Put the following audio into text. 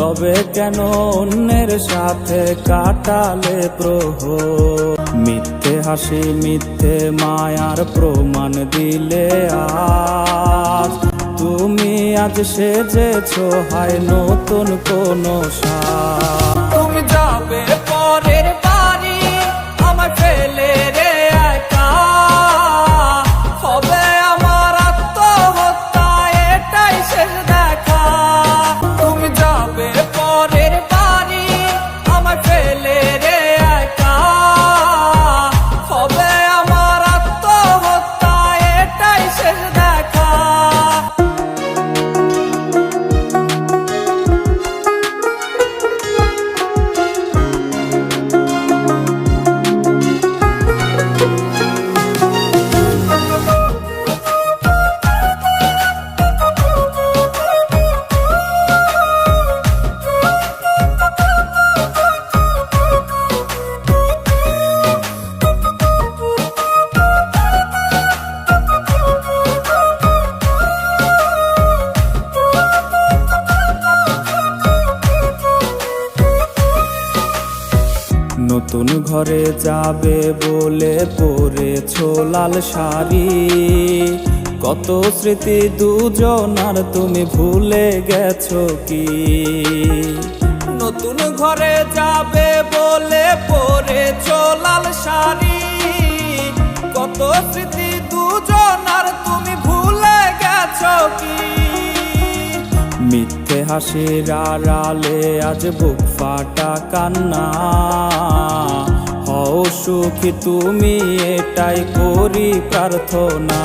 তবে কেন অন্যের সাথে কাটালে প্রহর? মিথ্যে হাসি মিথ্যে মায়ার প্রমাণ দিলে আজ তুমি আজ সেজেছো হয় নতুন কোনো সাজ। তুমি যাবে পরের বাড়ি আমায় ফেলে রে একা, হবে আমার আত্মহত্যা এটাই শেষ দেখা। তুমি যাবে পরের বাড়ি আমায় ফেলে রে একা, হবে আমার আত্মহত্যা এটাই শেষ দেখা। নতুন ঘরে যাবে বলে পরেছো লাল শাড়ি, কত স্মৃতি দুজনার তুমি ভুলে গেছো কি? নতুন ঘরে যাবে বলে পরেছো লাল শাড়ি, কত স্মৃতি দুজনার তুমি ভুলে গেছো কি? মিথ্যে হাসির আড়ালে আজ বুক ফাটা কান্না, হও সুখী তুমি এটাই করি প্রার্থনা।